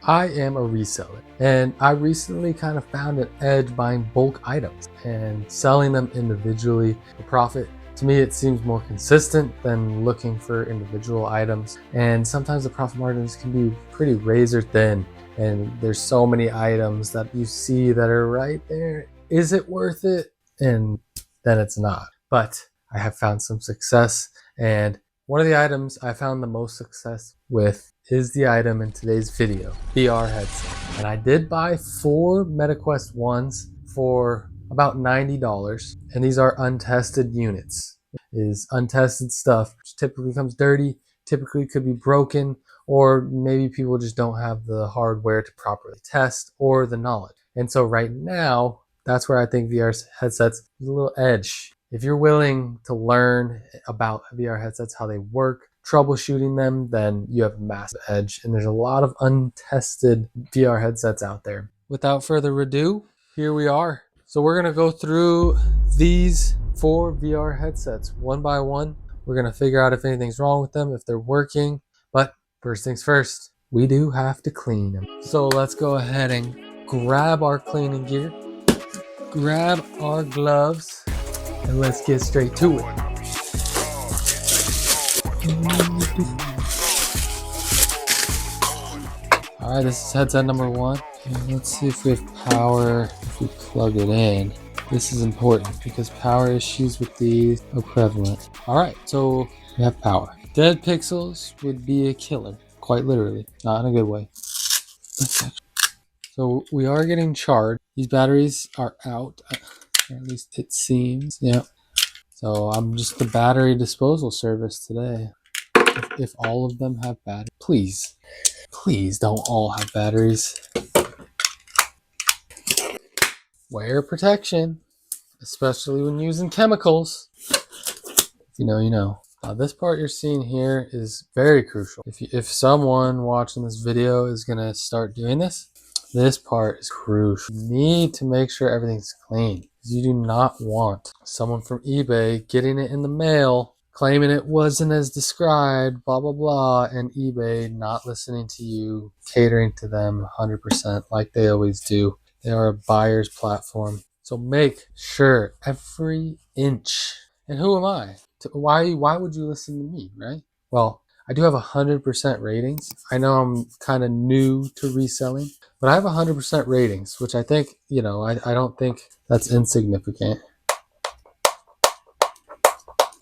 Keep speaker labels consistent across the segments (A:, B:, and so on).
A: I am a reseller, and I recently kind of found an edge buying bulk items and selling them individually for profit. To me, it seems more consistent than looking for individual items, and sometimes the profit margins can be pretty razor thin, and there's so many items that you see that are right there. Is it worth it? And then it's not. But I have found some success, and one of the items I found the most success with is the item in today's video, VR headset. And I did buy 4 MetaQuest 1s for about $90, and these are untested units. It is untested stuff, which typically comes dirty, typically could be broken, or maybe people just don't have the hardware to properly test or the knowledge. And so right now, that's where I think VR headsets is a little edge. If you're willing to learn about VR headsets, how they work, troubleshooting them, then you have a massive edge. And there's a lot of untested VR headsets out there. Without further ado, here we are. So we're going to go through these 4 VR headsets one by one. We're going to figure out if anything's wrong with them, if they're working. But first things first, we do have to clean them. So let's go ahead and grab our cleaning gear, grab our gloves, and let's get straight to it. All right, this is headset number 1. And let's see if we have power, if we plug it in. This is important because power issues with these are prevalent. All right, so we have power. Dead pixels would be a killer, quite literally, not in a good way. So we are getting charged. These batteries are out, or at least it seems. Yeah. So I'm just the battery disposal service today. If all of them have batteries, please don't all have batteries. Wear protection, especially when using chemicals. If you know, you know. Now this part you're seeing here is very crucial. If someone watching this video is gonna start doing this part is crucial. You need to make sure everything's clean. You do not want someone from eBay getting it in the mail, claiming it wasn't as described, blah, blah, blah, and eBay not listening to you, catering to them 100% like they always do. They are a buyer's platform. So make sure every inch. And who am I? Why would you listen to me, right? Well, I do have 100% ratings. I know I'm kind of new to reselling, but I have 100% ratings, which I think, I don't think that's insignificant.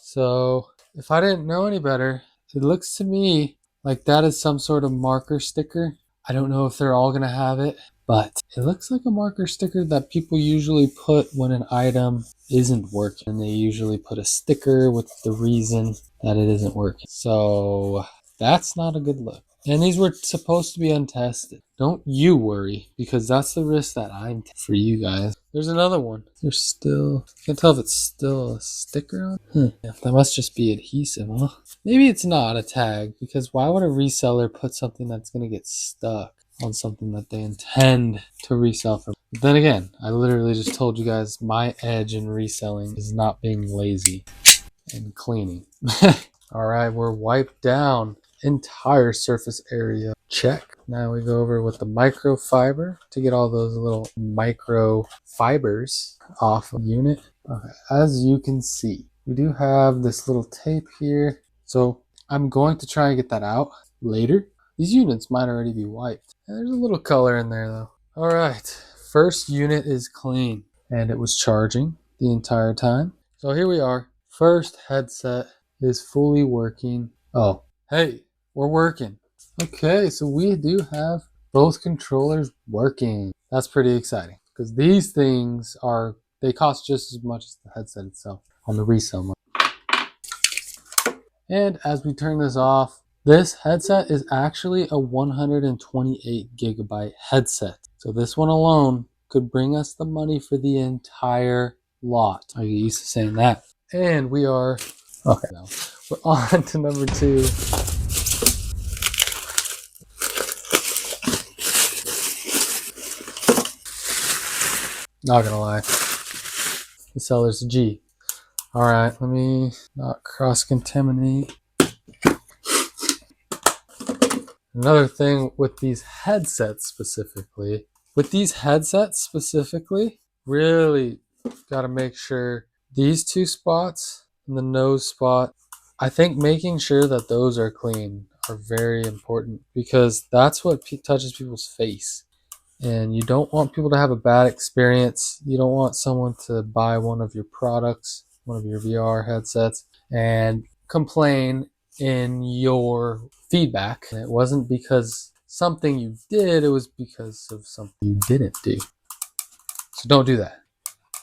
A: So if I didn't know any better, it looks to me like that is some sort of marker sticker. I don't know if they're all going to have it, but it looks like a marker sticker that people usually put when an item isn't working. And they usually put a sticker with the reason that it isn't working. So that's not a good look. And these were supposed to be untested. Don't you worry, because that's the risk that I'm taking for you guys. There's another one. There's still, can't tell if it's still a sticker on. Yeah, that must just be adhesive, huh? Maybe it's not a tag, because why would a reseller put something that's going to get stuck on something that they intend to resell for? But then again, I literally just told you guys my edge in reselling is not being lazy and cleaning. All right, we're wiped down. Entire surface area check. Now we go over with the microfiber to get all those little micro fibers off of the unit. Okay, as you can see, we do have this little tape here. So I'm going to try and get that out later. These units might already be wiped. There's a little color in there though. All right, first unit is clean and it was charging the entire time. So here we are. First headset is fully working. Oh, hey, we're working. Okay, so we do have both controllers working. That's pretty exciting because these things they cost just as much as the headset itself on the resale market. And as we turn this off, this headset is actually a 128 gigabyte headset. So this one alone could bring us the money for the entire lot. I get used to saying that. And we are, okay, now we're on to number 2. Not gonna lie, the seller's a G. All right, let me not cross-contaminate. And Another thing with these headsets specifically, really got to make sure these two spots and the nose spot, I think making sure that those are clean are very important because that's what touches people's face. And you don't want people to have a bad experience. You don't want someone to buy one of your products, one of your VR headsets, and complain in your feedback. And it wasn't because something you did, it was because of something you didn't do. So don't do that.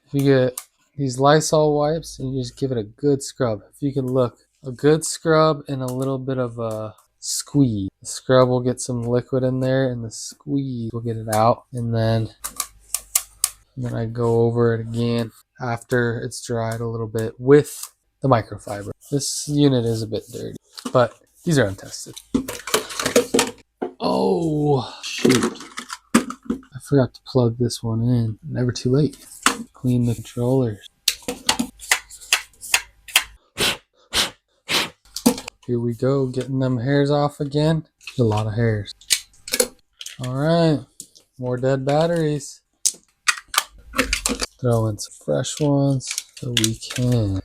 A: If you get these Lysol wipes and you just give it a good scrub, if you can look, a good scrub and a little bit of a squeeze. The scrub will get some liquid in there and the squeeze will get it out. And then I go over it again after it's dried a little bit with the microfiber. This unit is a bit dirty, but these are untested. Oh, shoot. I forgot to plug this one in. Never too late. Clean the controllers. Here we go, getting them hairs off again. There's a lot of hairs. All right, more dead batteries. Throw in some fresh ones so we can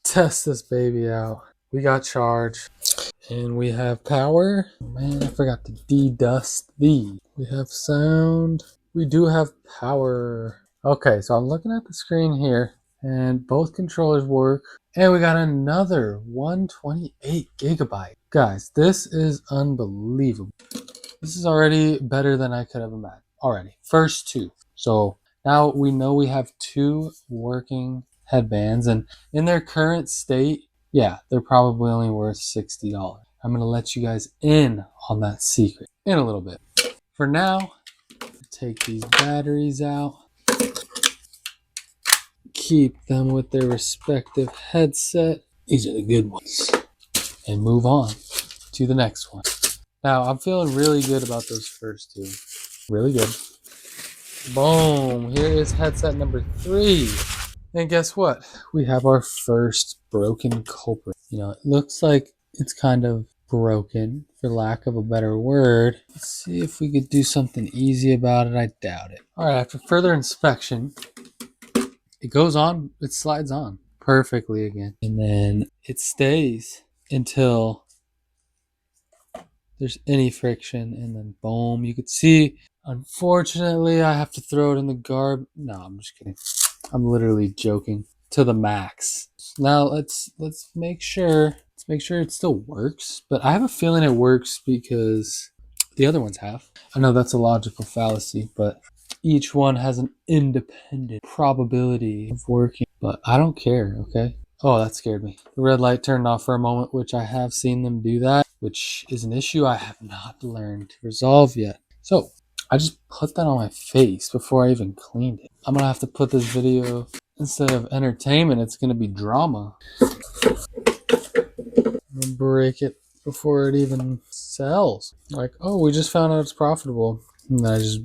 A: test this baby out. We got charge and we have power. Man, I forgot to de-dust these. We have sound. We do have power. Okay, so I'm looking at the screen here and both controllers work. And we got another 128 gigabyte. Guys, this is unbelievable. This is already better than I could have imagined. Already. First two. So now we know we have two working headbands. And in their current state, yeah, they're probably only worth $60. I'm going to let you guys in on that secret in a little bit. For now, take these batteries out. Keep them with their respective headset. These are the good ones. And move on to the next one. Now, I'm feeling really good about those first two. Really good. Boom. Here is headset number 3. And guess what? We have our first broken culprit. You know, it looks like it's kind of broken, for lack of a better word. Let's see if we could do something easy about it. I doubt it. All right, after further inspection, it goes on, it slides on perfectly again. And then it stays until there's any friction, and then boom, you could see. Unfortunately, I have to throw it in the garbage. No, I'm just kidding. I'm literally joking. To the max. Now let's make sure it still works, but I have a feeling it works because the other ones have. I know that's a logical fallacy, but each one has an independent probability of working, but I don't care, okay? Oh, that scared me. The red light turned off for a moment, which I have seen them do that, which is an issue I have not learned to resolve yet. So I just put that on my face before I even cleaned it. I'm gonna have to put this video, instead of entertainment, it's gonna be drama. I'm gonna break it before it even sells. Like, oh, we just found out it's profitable. And then I just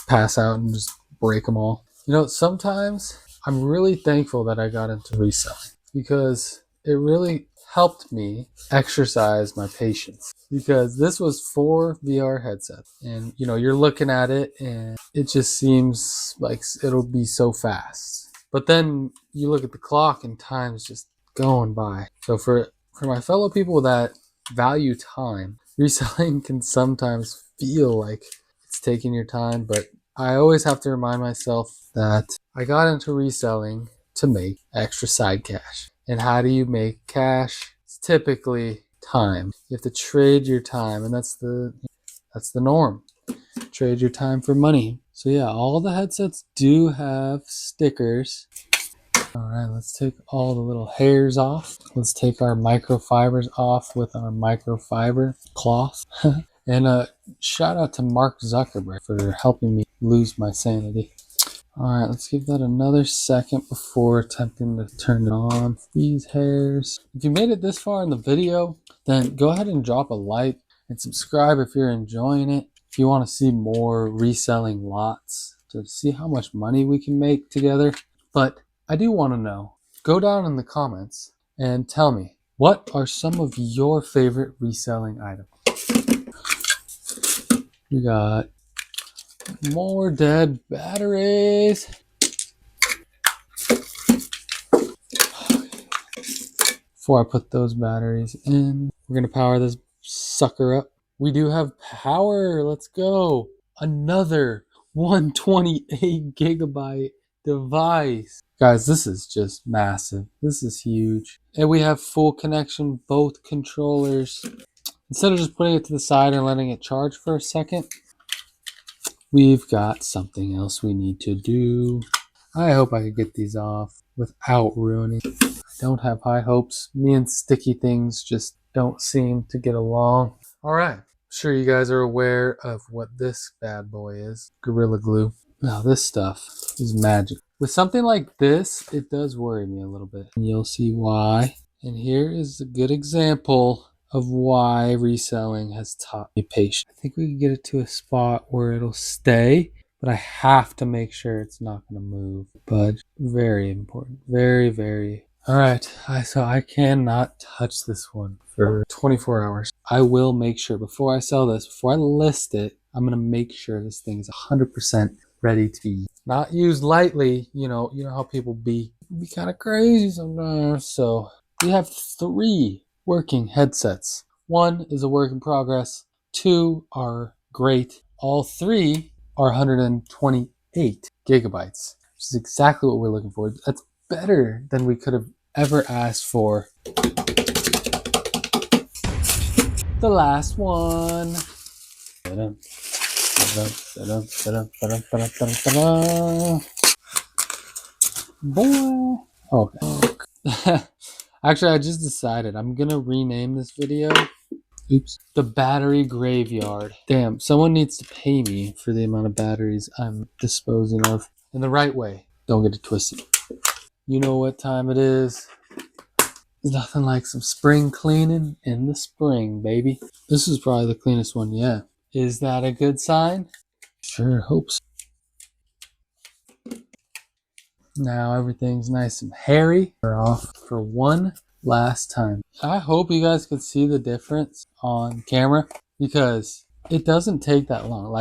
A: pass out and just break them all. You know, sometimes I'm really thankful that I got into reselling because it really helped me exercise my patience, because this was 4 VR headsets, and you know, you're looking at it and it just seems like it'll be so fast, but then you look at the clock and time's just going by. So for my fellow people that value time, reselling can sometimes feel like it's taking your time, but I always have to remind myself that I got into reselling to make extra side cash. And how do you make cash? It's typically time. You have to trade your time, and that's the norm. Trade your time for money. So yeah, all the headsets do have stickers. All right, let's take all the little hairs off. Let's take our microfibers off with our microfiber cloth. And shout out to Mark Zuckerberg for helping me lose my sanity. All right, let's give that another second before attempting to turn it on. These hairs. If you made it this far in the video, then go ahead and drop a like and subscribe if you're enjoying it. If you want to see more reselling lots to see how much money we can make together. But I do want to know, go down in the comments and tell me, what are some of your favorite reselling items? We got more dead batteries. Before I put those batteries in, we're going to power this sucker up. We do have power. Let's go. Another 128 gigabyte device. Guys, this is just massive. This is huge. And we have full connection, both controllers. Instead of just putting it to the side and letting it charge for a second, we've got something else we need to do. I hope I could get these off without ruining. I don't have high hopes. Me and sticky things just don't seem to get along. All right. I'm sure you guys are aware of what this bad boy is. Gorilla Glue. Now this stuff is magic. With something like this, it does worry me a little bit. And you'll see why. And here is a good example of why reselling has taught me patience. I think we can get it to a spot where it'll stay, but I have to make sure it's not going to move. But very important. Very, very. All right. So I cannot touch this one for 24 hours. I will make sure before I sell this, before I list it, I'm going to make sure this thing is 100% ready to be not used lightly. You know how people be kind of crazy sometimes. So we have 3 working headsets. 1 is a work in progress. 2 are great. All 3 are 128 gigabytes, which is exactly what we're looking for. That's better than we could have ever asked for. The last one. Boy. Okay. Actually, I just decided I'm gonna rename this video. Oops. The battery graveyard. Damn, someone needs to pay me for the amount of batteries I'm disposing of in the right way. Don't get it twisted. You know what time it is. There's nothing like some spring cleaning in the spring, baby. This is probably the cleanest one yet. Is that a good sign? Sure hope so. Now everything's nice and hairy. We're off for one last time. I hope you guys can see the difference on camera because it doesn't take that long.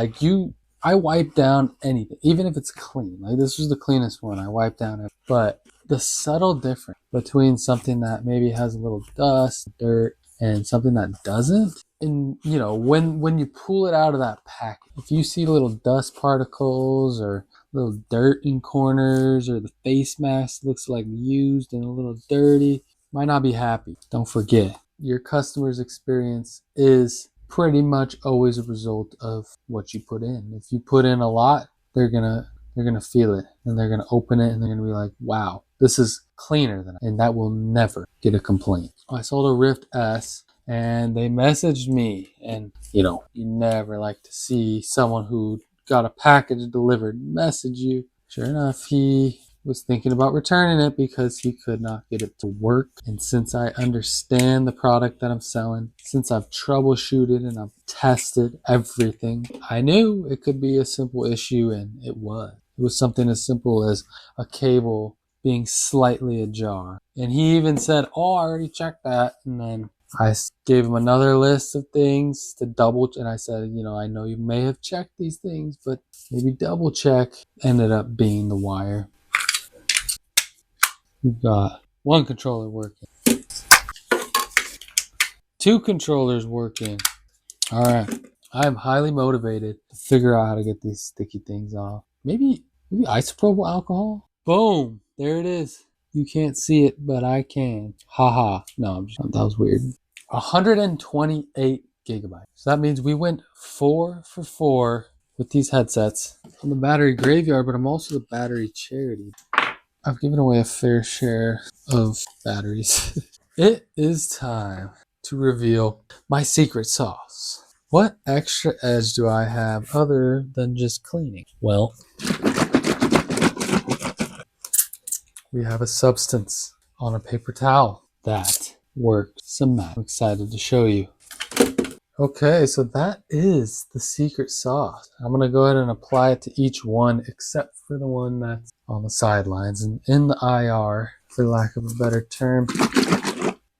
A: I wipe down anything, even if it's clean. Like this was the cleanest one. I wiped down it. But the subtle difference between something that maybe has a little dust, dirt, and something that doesn't, and when you pull it out of that pack, if you see little dust particles or little dirt in corners, or the face mask looks like used and a little dirty, might not be happy. Don't forget, your customer's experience is pretty much always a result of what you put in. If you put in a lot, they're gonna feel it, and they're gonna open it, and they're gonna be like, wow, this is cleaner than and that will never get a complaint. I sold a Rift S, and they messaged me, and you never like to see someone who got a package delivered message you. Sure enough, he was thinking about returning it because he could not get it to work. And since I understand the product that I'm selling, since I've troubleshooted and I've tested everything, I knew it could be a simple issue, and it was. It was something as simple as a cable being slightly ajar. And he even said, oh, I already checked that. And then I gave him another list of things to double, and I said, I know you may have checked these things, but maybe double check. Ended up being the wire. We've got 1 controller working, 2 controllers working. All right, I am highly motivated to figure out how to get these sticky things off. Maybe isopropyl alcohol. Boom, there it is. You can't see it, but I can. Haha. No, that was weird. 128 gigabytes. So that means we went 4 for 4 with these headsets. I'm the battery graveyard, but I'm also the battery charity. I've given away a fair share of batteries. It is time to reveal my secret sauce. What extra edge do I have other than just cleaning? Well, we have a substance on a paper towel that worked some magic. I'm excited to show you. Okay, so that is the secret sauce. I'm going to go ahead and apply it to each one except for the one that's on the sidelines and in the IR, for lack of a better term.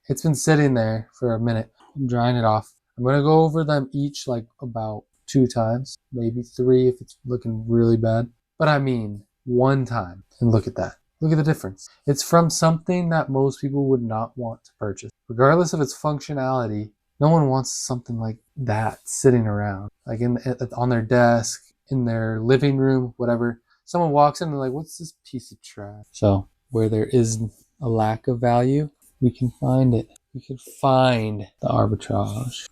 A: It's been sitting there for a minute. I'm drying it off. I'm going to go over them each like about 2 times, maybe 3 if it's looking really bad. But I mean, 1 time. And look at that. Look at the difference. It's from something that most people would not want to purchase. Regardless of its functionality, no one wants something like that sitting around, like on their desk, in their living room, whatever. Someone walks in and they're like, what's this piece of trash? So where there is a lack of value, we can find it. We can find the arbitrage.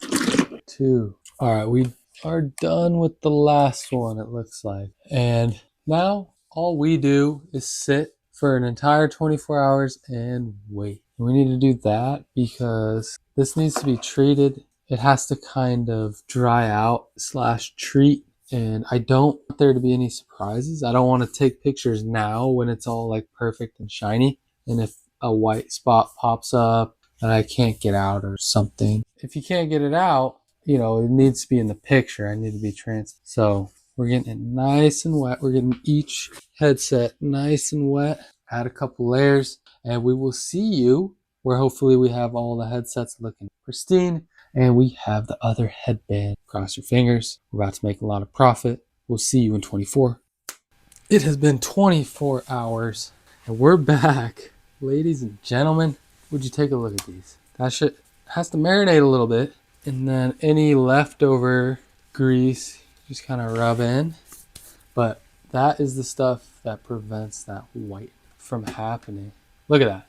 A: 2. All right, we are done with the last one, it looks like. And now all we do is sit for an entire 24 hours and wait. We need to do that because this needs to be treated. It has to kind of dry out / treat. And I don't want there to be any surprises. I don't want to take pictures now when it's all like perfect and shiny. And if a white spot pops up that I can't get out or something. If you can't get it out, you know, it needs to be in the picture. I need to be transparent. So we're getting it nice and wet. We're getting each headset nice and wet. Add a couple layers and we will see you where hopefully we have all the headsets looking pristine and we have the other headband. Cross your fingers. We're about to make a lot of profit. We'll see you in 24. It has been 24 hours and we're back. Ladies and gentlemen, would you take a look at these? That shit has to marinate a little bit. And then any leftover grease, just kind of rub in. But that is the stuff that prevents that white from happening. Look at that.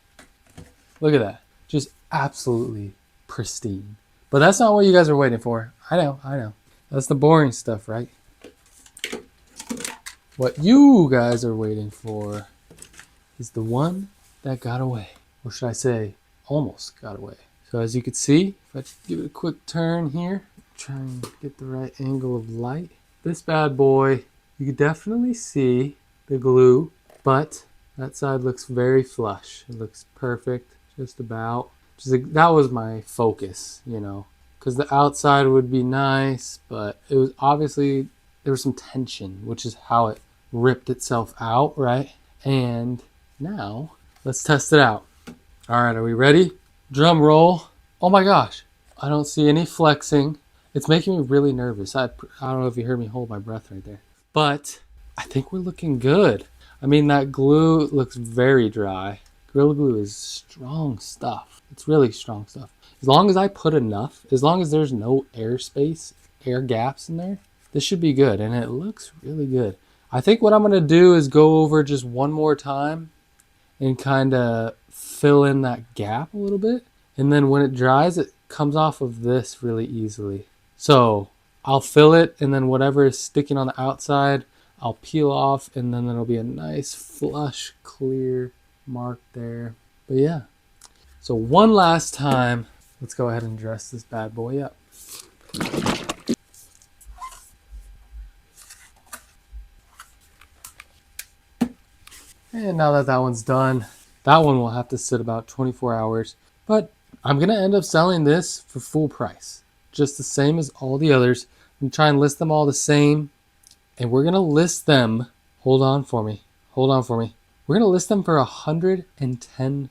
A: Look at that. Just absolutely pristine. But that's not what you guys are waiting for. I know. That's the boring stuff, right? What you guys are waiting for is the one that got away. Or should I say, almost got away. So as you can see, if I just give it a quick turn here, try and get the right angle of light. This bad boy, you can definitely see the glue, but that side looks very flush. It looks perfect, just about. That was my focus, you know, because the outside would be nice, but it was obviously, there was some tension, which is how it ripped itself out, right? And now, let's test it out. All right, are we ready? Drum roll. Oh my gosh, I don't see any flexing. It's making me really nervous. I don't know if you heard me hold my breath right there. But I think we're looking good. I mean, that glue looks very dry. Gorilla Glue is strong stuff. It's really strong stuff. As long as I put enough, as long as there's no air gaps in there, this should be good. And it looks really good. I think what I'm going to do is go over just one more time and kind of fill in that gap a little bit. And then when it dries, it comes off of this really easily. So I'll fill it, and then whatever is sticking on the outside, I'll peel off, and then there'll be a nice flush, clear mark there. But yeah. So one last time, let's go ahead and dress this bad boy up. And now that one's done, that one will have to sit about 24 hours. But I'm going to end up selling this for full price. Just the same as all the others. I'm going to try and list them all the same. And we're going to list them. Hold on for me. We're going to list them for $110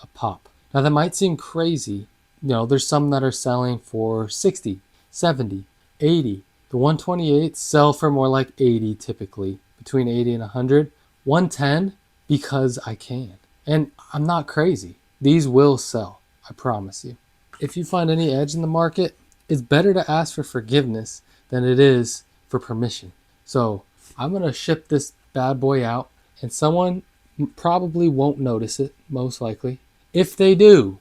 A: a pop. Now that might seem crazy. You know, there's some that are selling for 60, 70, 80. The 128 sell for more like 80 typically. Between 80 and 100. 110 because I can. And I'm not crazy. These will sell. I promise you. If you find any edge in the market, it's better to ask for forgiveness than it is for permission. So I'm going to ship this bad boy out, and someone probably won't notice it, most likely. If they do,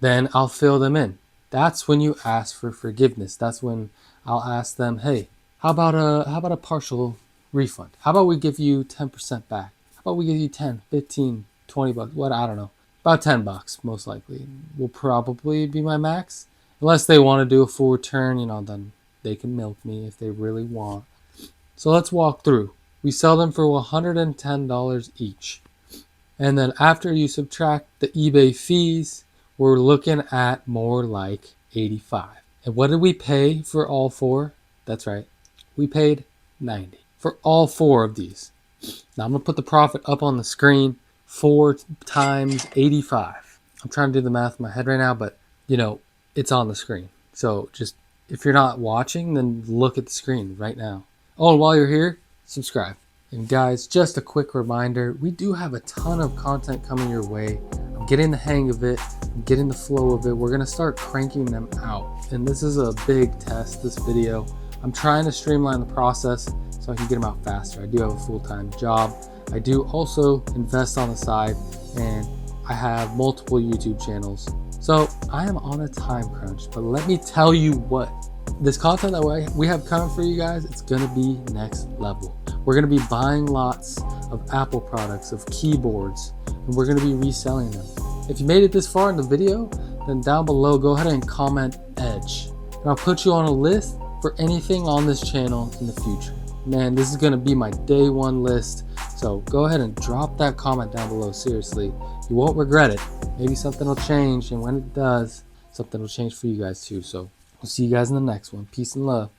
A: then I'll fill them in. That's when you ask for forgiveness. That's when I'll ask them, hey, how about a partial refund? How about we give you 10% back? How about we give you 10, 15, 20 bucks? What? I don't know. About 10 bucks, most likely, will probably be my max. Unless they want to do a full return, you know, then they can milk me if they really want. So let's walk through. We sell them for $110 each. And then after you subtract the eBay fees, we're looking at more like $85. And what did we pay for all four? That's right. We paid $90 for all four of these. Now I'm going to put the profit up on the screen. 4 times 85. I'm trying to do the math in my head right now, but you know, it's on the screen. So just If you're not watching, then look at the screen right now. Oh, and while you're here, subscribe. And guys, just a quick reminder, we do have a ton of content coming your way. I'm getting the hang of it, I'm getting the flow of it. We're gonna start cranking them out. And this is a big test, this video. I'm trying to streamline the process so I can get them out faster. I do have a full-time job. I do also invest on the side, and I have multiple YouTube channels. So I am on a time crunch, but let me tell you what, this content that we have coming for you guys, it's gonna be next level. We're gonna be buying lots of Apple products, of keyboards, and we're gonna be reselling them. If you made it this far in the video, then down below, go ahead and comment Edge. And I'll put you on a list for anything on this channel in the future. Man, this is gonna be my day one list. So go ahead and drop that comment down below, seriously. You won't regret it. Maybe something will change, and when it does, something will change for you guys too. So we'll see you guys in the next one. Peace and love.